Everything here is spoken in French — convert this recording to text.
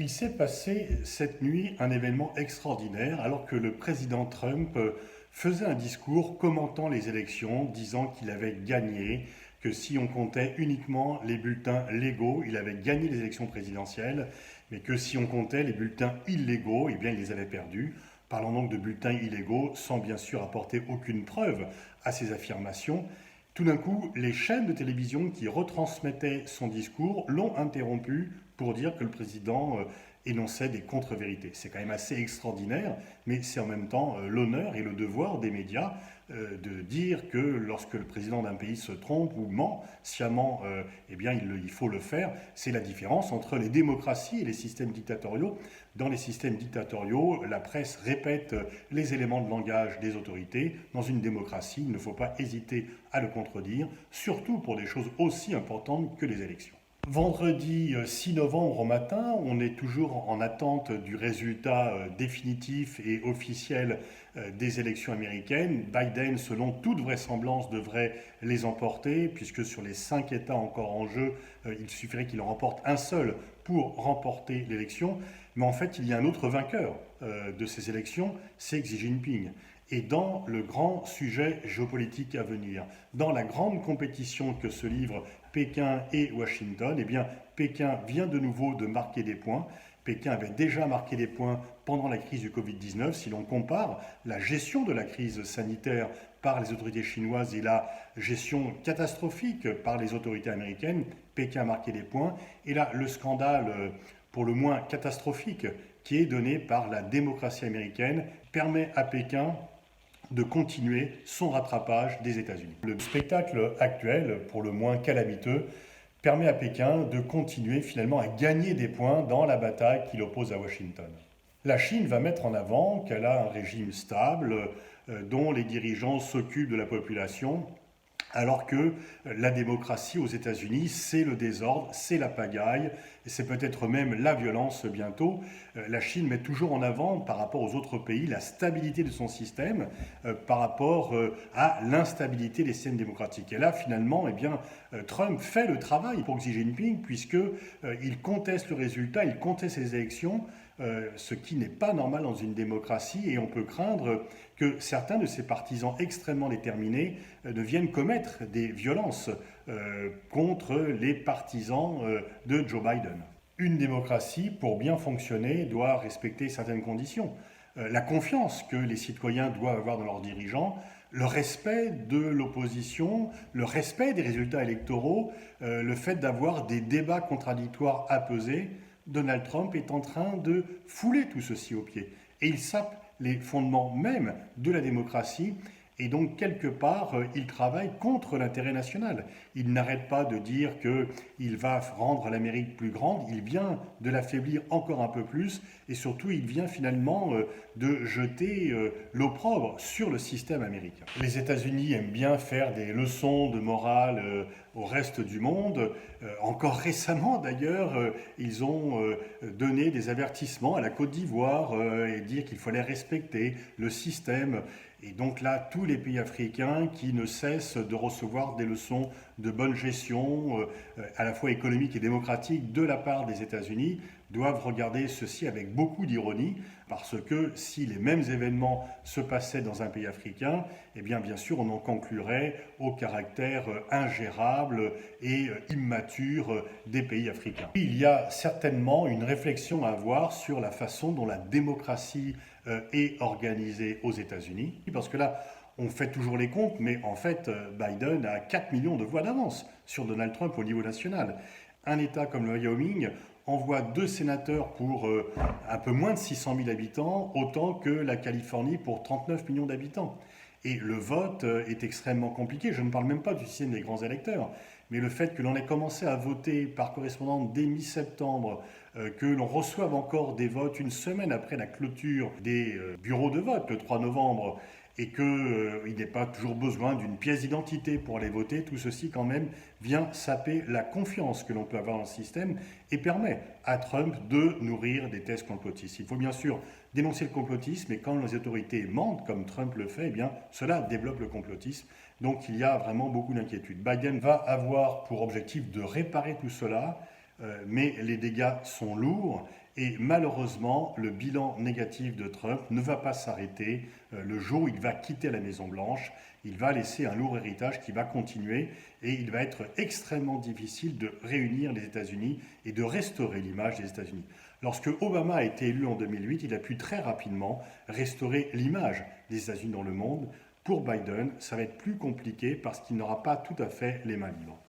Il s'est passé cette nuit un événement extraordinaire alors que le président Trump faisait un discours commentant les élections, disant qu'il avait gagné, que si on comptait uniquement les bulletins légaux, il avait gagné les élections présidentielles, mais que si on comptait les bulletins illégaux, eh bien il les avait perdus. Parlons donc de bulletins illégaux sans bien sûr apporter aucune preuve à ces affirmations. Tout d'un coup, les chaînes de télévision qui retransmettaient son discours l'ont interrompu pour dire que le président énonçait des contre-vérités. C'est quand même assez extraordinaire, mais c'est en même temps l'honneur et le devoir des médias de dire que lorsque le président d'un pays se trompe ou ment sciemment, eh bien il faut le faire. C'est la différence entre les démocraties et les systèmes dictatoriaux. Dans les systèmes dictatoriaux, la presse répète les éléments de langage des autorités. Dans une démocratie, il ne faut pas hésiter à le contredire, surtout pour des choses aussi importantes que les élections. Vendredi 6 novembre au matin, on est toujours en attente du résultat définitif et officiel des élections américaines. Biden, selon toute vraisemblance, devrait les emporter, puisque sur les 5 États encore en jeu, il suffirait qu'il en remporte un seul pour remporter l'élection. Mais en fait, il y a un autre vainqueur de ces élections, c'est Xi Jinping. Et dans le grand sujet géopolitique à venir, dans la grande compétition que se livrent Pékin et Washington, eh bien, Pékin vient de nouveau de marquer des points. Pékin avait déjà marqué des points pendant la crise du Covid-19. Si l'on compare la gestion de la crise sanitaire par les autorités chinoises et la gestion catastrophique par les autorités américaines, Pékin a marqué des points. Et là, le scandale, pour le moins catastrophique, qui est donné par la démocratie américaine, permet à Pékin de continuer son rattrapage des États-Unis. Le spectacle actuel, pour le moins calamiteux, permet à Pékin de continuer finalement à gagner des points dans la bataille qui l'oppose à Washington. La Chine va mettre en avant qu'elle a un régime stable dont les dirigeants s'occupent de la population, alors que la démocratie aux États-Unis, c'est le désordre, c'est la pagaille, et c'est peut-être même la violence bientôt. La Chine met toujours en avant, par rapport aux autres pays, la stabilité de son système par rapport à l'instabilité des systèmes démocratiques. Et là, finalement, eh bien, Trump fait le travail pour Xi Jinping, puisqu'il conteste le résultat, il conteste les élections, ce qui n'est pas normal dans une démocratie, et on peut craindre que certains de ses partisans extrêmement déterminés ne viennent commettre des violences contre les partisans de Joe Biden. Une démocratie, pour bien fonctionner, doit respecter certaines conditions. La confiance que les citoyens doivent avoir dans leurs dirigeants, le respect de l'opposition, le respect des résultats électoraux, le fait d'avoir des débats contradictoires apaisés. Donald Trump est en train de fouler tout ceci aux pieds. Et il sape les fondements même de la démocratie. Et donc, quelque part, il travaille contre l'intérêt national. Il n'arrête pas de dire qu'il va rendre l'Amérique plus grande, il vient de l'affaiblir encore un peu plus, et surtout, il vient finalement de jeter l'opprobre sur le système américain. Les États-Unis aiment bien faire des leçons de morale au reste du monde. Encore récemment, d'ailleurs, ils ont donné des avertissements à la Côte d'Ivoire et dire qu'il fallait respecter le système. Et donc là, tous les pays africains qui ne cessent de recevoir des leçons de bonne gestion, à la fois économique et démocratique, de la part des États-Unis, doivent regarder ceci avec beaucoup d'ironie, parce que si les mêmes événements se passaient dans un pays africain, eh bien sûr, on en conclurait au caractère ingérable et immature des pays africains. Il y a certainement une réflexion à avoir sur la façon dont la démocratie est organisée aux États-Unis, parce que là, on fait toujours les comptes, mais en fait, Biden a 4 millions de voix d'avance sur Donald Trump au niveau national. Un État comme le Wyoming envoie 2 sénateurs pour un peu moins de 600 000 habitants, autant que la Californie pour 39 millions d'habitants. Et le vote est extrêmement compliqué. Je ne parle même pas du système des grands électeurs, mais le fait que l'on ait commencé à voter par correspondance dès mi-septembre, que l'on reçoive encore des votes une semaine après la clôture des bureaux de vote le 3 novembre, et qu'il n'est pas toujours besoin d'une pièce d'identité pour aller voter, tout ceci quand même vient saper la confiance que l'on peut avoir dans le système et permet à Trump de nourrir des thèses complotistes. Il faut bien sûr dénoncer le complotisme, et quand les autorités mentent, comme Trump le fait, eh bien, cela développe le complotisme. Donc il y a vraiment beaucoup d'inquiétudes. Biden va avoir pour objectif de réparer tout cela, mais les dégâts sont lourds Et malheureusement, le bilan négatif de Trump ne va pas s'arrêter le jour où il va quitter la Maison-Blanche. Il va laisser un lourd héritage qui va continuer et il va être extrêmement difficile de réunir les États-Unis et de restaurer l'image des États-Unis. Lorsque Obama a été élu en 2008, il a pu très rapidement restaurer l'image des États-Unis dans le monde. Pour Biden, ça va être plus compliqué parce qu'il n'aura pas tout à fait les mains libres.